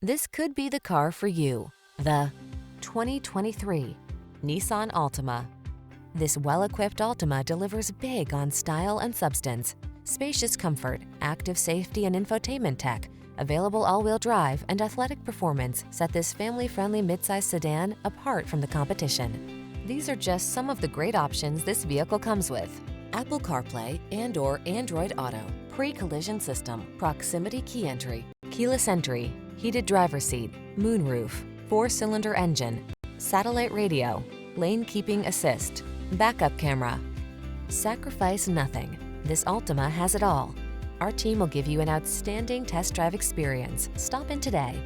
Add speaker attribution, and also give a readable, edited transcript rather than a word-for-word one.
Speaker 1: This could be the car for you. The 2023 Nissan Altima. This well-equipped Altima delivers big on style and substance. Spacious comfort, active safety and infotainment tech, available all-wheel drive and athletic performance set this family-friendly midsize sedan apart from the competition. These are just some of the great options this vehicle comes with: Apple CarPlay and/or Android Auto, pre-collision system, proximity key entry, keyless entry, heated driver's seat, moonroof, 4-cylinder engine, satellite radio, lane keeping assist, backup camera. Sacrifice nothing. This Altima has it all. Our team will give you an outstanding test drive experience. Stop in today.